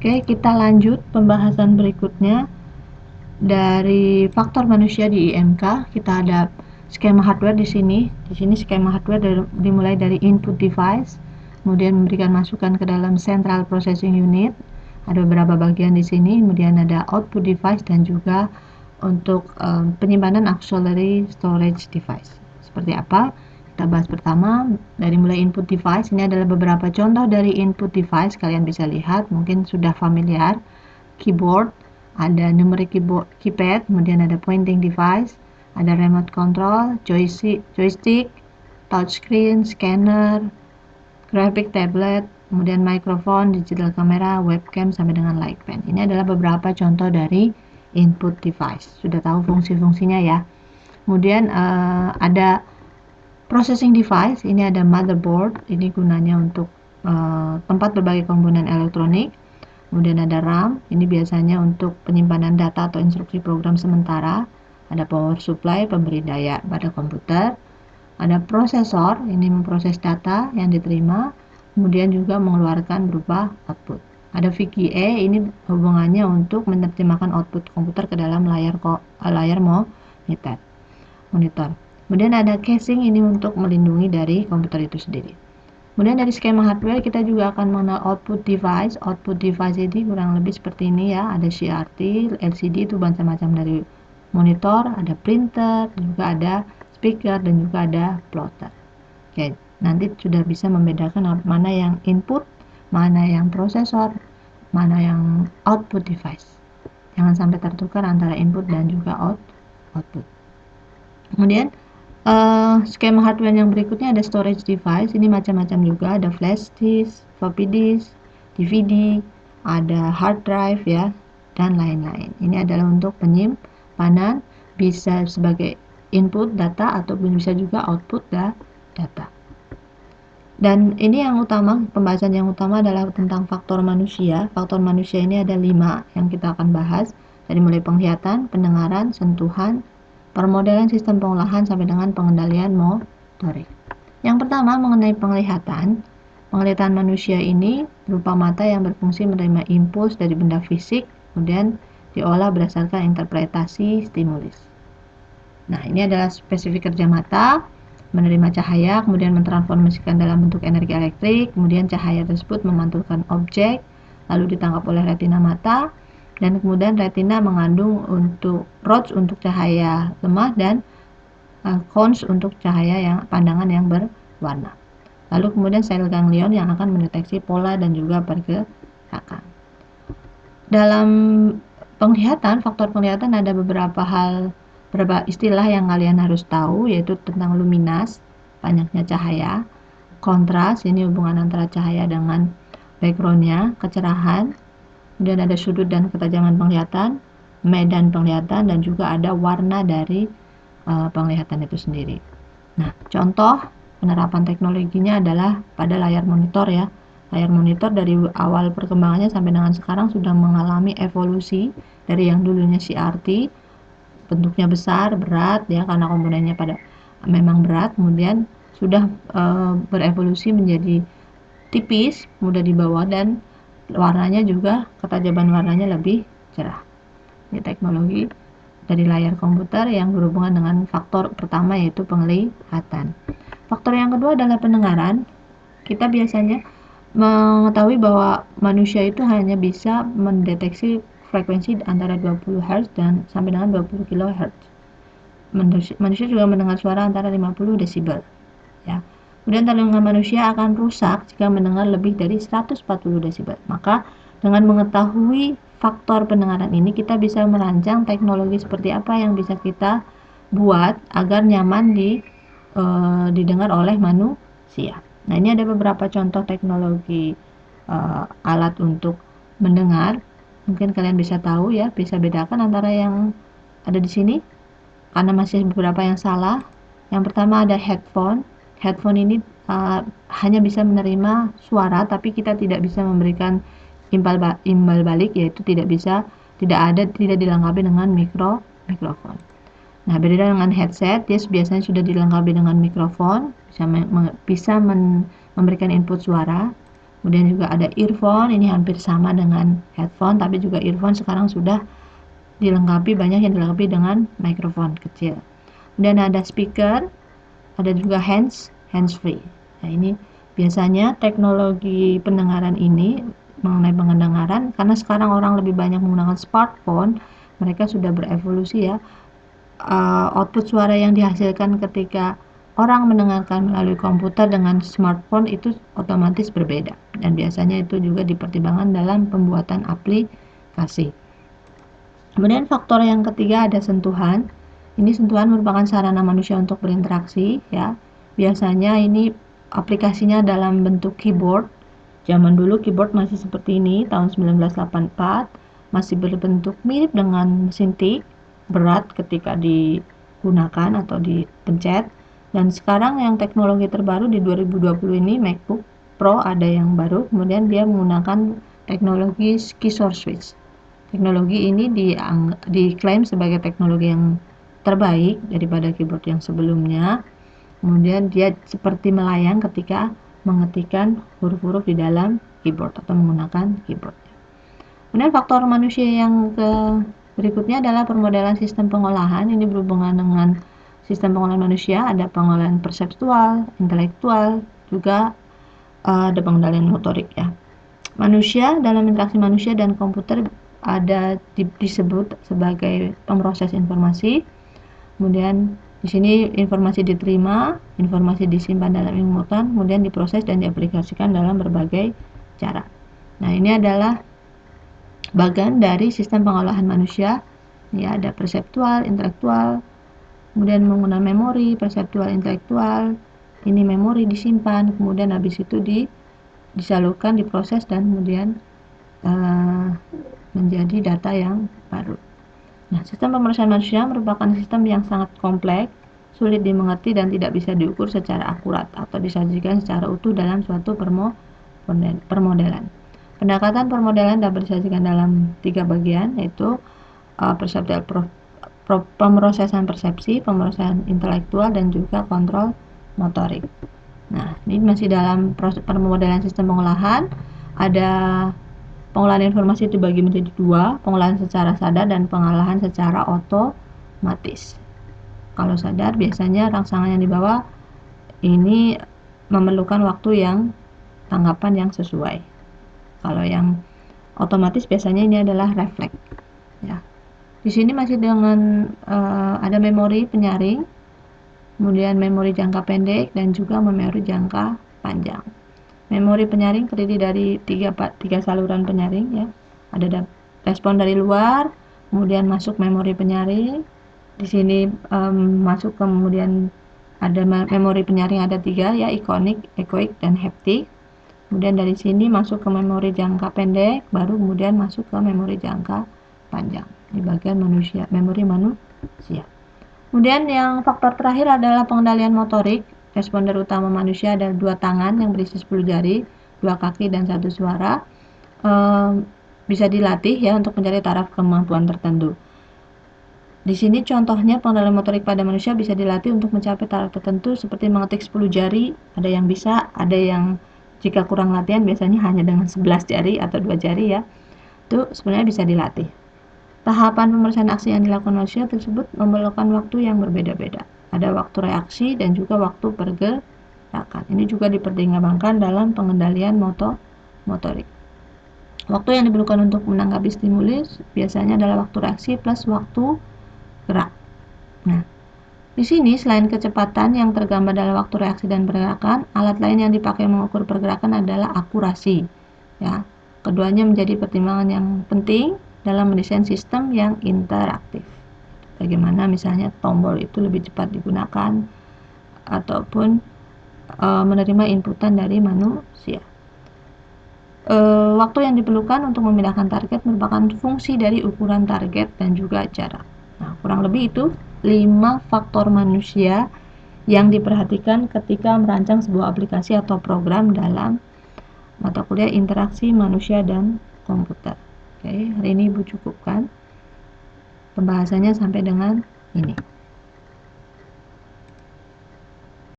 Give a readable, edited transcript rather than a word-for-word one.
Oke, kita lanjut pembahasan berikutnya dari faktor manusia di IMK. Kita ada skema hardware di sini. Di sini skema hardware dimulai dari input device, kemudian memberikan masukan ke dalam central processing unit. Ada beberapa bagian di sini, kemudian ada output device dan juga untuk penyimpanan auxiliary storage device. Seperti apa? Kita bahas pertama dari mulai input device. Ini adalah beberapa contoh dari input device. Kalian bisa lihat, mungkin sudah familiar. Keyboard, ada numeric keypad, kemudian ada pointing device, ada remote control, joystick, touchscreen, scanner, graphic tablet, kemudian microphone, digital camera, webcam, sampai dengan light pen. Ini adalah beberapa contoh dari input device. Sudah tahu fungsi-fungsinya ya. Kemudian ada processing device. Ini ada motherboard. Ini gunanya untuk tempat berbagai komponen elektronik. Kemudian ada RAM. Ini biasanya untuk penyimpanan data atau instruksi program sementara. Ada power supply, pemberi daya pada komputer. Ada prosesor, ini memproses data yang diterima, kemudian juga mengeluarkan berupa output. Ada VGA, ini hubungannya untuk menerjemahkan output komputer ke dalam layar monitor. Kemudian ada casing, ini untuk melindungi dari komputer itu sendiri. Kemudian dari skema hardware kita juga akan mengenal output device. Output device ini kurang lebih seperti ini ya, ada CRT, LCD, itu macam-macam dari monitor, ada printer, juga ada speaker, dan juga ada plotter. Oke, nanti sudah bisa membedakan mana yang input, mana yang prosesor, mana yang output device. Jangan sampai tertukar antara input dan juga output. Kemudian skema hardware yang berikutnya ada storage device. Ini macam-macam juga, ada flash disk, floppy disk, DVD, ada hard drive ya, dan lain-lain. Ini adalah untuk penyimpanan, bisa sebagai input data ataupun bisa juga output data. Dan ini yang utama, pembahasan yang utama adalah tentang faktor manusia. Faktor manusia ini ada 5 yang kita akan bahas, dari mulai penglihatan, pendengaran, sentuhan, permodelan sistem pengolahan, sampai dengan pengendalian motorik. Yang pertama mengenai penglihatan. Penglihatan manusia ini berupa mata yang berfungsi menerima impuls dari benda fisik, kemudian diolah berdasarkan interpretasi stimulus. Nah, ini adalah spesifik kerja mata, menerima cahaya, kemudian mentransformasikan dalam bentuk energi elektrik, kemudian cahaya tersebut memantulkan objek, lalu ditangkap oleh retina mata, dan kemudian retina mengandung rods untuk cahaya lemah dan cones untuk cahaya pandangan yang berwarna. Lalu kemudian sel ganglion yang akan mendeteksi pola dan juga pergerakan. Dalam penglihatan, faktor penglihatan ada beberapa istilah yang kalian harus tahu, yaitu tentang luminas, banyaknya cahaya, kontras, ini hubungan antara cahaya dengan backgroundnya, kecerahan, kemudian ada sudut dan ketajaman penglihatan, medan penglihatan, dan juga ada warna dari penglihatan itu sendiri. Nah, contoh penerapan teknologinya adalah pada layar monitor ya. Layar monitor dari awal perkembangannya sampai dengan sekarang sudah mengalami evolusi dari yang dulunya CRT, bentuknya besar, berat ya, karena komponennya memang berat, kemudian sudah berevolusi menjadi tipis, mudah dibawa, dan warnanya juga, ketajaman warnanya lebih cerah. Ini teknologi dari layar komputer yang berhubungan dengan faktor pertama, yaitu penglihatan. Faktor yang kedua adalah pendengaran. Kita biasanya mengetahui bahwa manusia itu hanya bisa mendeteksi frekuensi antara 20 Hz dan sampai dengan 20 kHz. Manusia juga mendengar suara antara 50 desibel ya. Kemudian telinga manusia akan rusak jika mendengar lebih dari 140 desibel. Maka dengan mengetahui faktor pendengaran ini, kita bisa merancang teknologi seperti apa yang bisa kita buat agar nyaman didengar oleh manusia. Nah, ini ada beberapa contoh teknologi alat untuk mendengar. Mungkin kalian bisa tahu ya, bisa bedakan antara yang ada di sini, karena masih beberapa yang salah. Yang pertama ada headphone. Headphone ini hanya bisa menerima suara, tapi kita tidak bisa memberikan imbal balik, yaitu tidak dilengkapi dengan mikrofon. Nah, berbeda dengan headset, dia biasanya sudah dilengkapi dengan mikrofon, bisa memberikan input suara. Kemudian juga ada earphone, ini hampir sama dengan headphone, tapi juga earphone sekarang sudah dilengkapi, banyak yang dilengkapi dengan mikrofon kecil. Kemudian ada speaker, ada juga hands free. Nah, ini biasanya teknologi pendengaran ini mengenai pendengaran, karena sekarang orang lebih banyak menggunakan smartphone, mereka sudah berevolusi ya. Output suara yang dihasilkan ketika orang mendengarkan melalui komputer dengan smartphone itu otomatis berbeda, dan biasanya itu juga dipertimbangkan dalam pembuatan aplikasi. Kemudian faktor yang ketiga ada sentuhan. Ini sentuhan merupakan sarana manusia untuk berinteraksi ya. Biasanya ini aplikasinya dalam bentuk keyboard. Zaman dulu keyboard masih seperti ini, tahun 1984, masih berbentuk mirip dengan mesin tik, berat ketika digunakan atau dipencet. Dan sekarang yang teknologi terbaru di 2020 ini, MacBook Pro ada yang baru, kemudian dia menggunakan teknologi Keysore Switch. Teknologi ini diklaim sebagai teknologi yang terbaik daripada keyboard yang sebelumnya. Kemudian dia seperti melayang ketika mengetikkan huruf-huruf di dalam keyboard atau menggunakan keyboard. Kemudian faktor manusia yang berikutnya adalah permodalan sistem pengolahan. Ini berhubungan dengan sistem pengolahan manusia, ada pengolahan perseptual, intelektual, juga ada pengendalian motorik ya. Manusia, dalam interaksi manusia dan komputer ada disebut sebagai pemroses informasi. Kemudian di sini informasi diterima, informasi disimpan dalam ingatan, kemudian diproses dan diaplikasikan dalam berbagai cara. Nah, ini adalah bagian dari sistem pengolahan manusia. Ya, ada perseptual, intelektual, kemudian menggunakan memori, perseptual, intelektual. Ini memori disimpan, kemudian habis itu disalurkan, diproses, dan kemudian menjadi data yang baru. Nah, sistem pemrosesan manusia merupakan sistem yang sangat kompleks, sulit dimengerti dan tidak bisa diukur secara akurat atau disajikan secara utuh dalam suatu permodelan. Pendekatan permodelan dapat disajikan dalam 3 bagian, yaitu pemrosesan persepsi, pemrosesan intelektual, dan juga kontrol motorik. Nah, ini masih dalam proses permodelan sistem pengolahan. Ada pengolahan informasi dibagi menjadi 2, pengolahan secara sadar dan pengolahan secara otomatis. Kalau sadar, biasanya rangsangan yang dibawa ini memerlukan waktu yang tanggapan yang sesuai. Kalau yang otomatis biasanya ini adalah refleks. Ya. Di sini masih dengan ada memori penyaring, kemudian memori jangka pendek dan juga memori jangka panjang. Memori penyaring terdiri dari tiga saluran penyaring ya. Ada respon dari luar, kemudian masuk memori penyaring. Di sini masuk, kemudian ada memori penyaring ada 3 ya, ikonik, ekoik, dan haptik. Kemudian dari sini masuk ke memori jangka pendek, baru kemudian masuk ke memori jangka panjang. Di bagian manusia, memori manusia. Kemudian yang faktor terakhir adalah pengendalian motorik. Responder utama manusia ada 2 tangan yang berisi 10 jari, 2 kaki, dan 1 suara. Bisa dilatih ya untuk mencari taraf kemampuan tertentu. Di sini contohnya pengendalian motorik pada manusia bisa dilatih untuk mencapai taraf tertentu seperti mengetik 10 jari, ada yang bisa, ada yang jika kurang latihan biasanya hanya dengan 11 jari atau 2 jari ya. Itu sebenarnya bisa dilatih. Tahapan pemeriksaan aksi yang dilakukan manusia tersebut memerlukan waktu yang berbeda-beda. Ada waktu reaksi dan juga waktu pergerakan. Ini juga dipertimbangkan dalam pengendalian motorik. Waktu yang diperlukan untuk menanggapi stimulus biasanya adalah waktu reaksi plus waktu gerak. Nah, di sini selain kecepatan yang tergambar dalam waktu reaksi dan pergerakan, alat lain yang dipakai mengukur pergerakan adalah akurasi. Ya, keduanya menjadi pertimbangan yang penting dalam mendesain sistem yang interaktif. Bagaimana misalnya tombol itu lebih cepat digunakan ataupun menerima inputan dari manusia. Waktu yang diperlukan untuk memindahkan target merupakan fungsi dari ukuran target dan juga jarak. Nah, kurang lebih itu 5 faktor manusia yang diperhatikan ketika merancang sebuah aplikasi atau program dalam mata kuliah interaksi manusia dan komputer. Oke, hari ini Ibu cukupkan pembahasannya sampai dengan ini.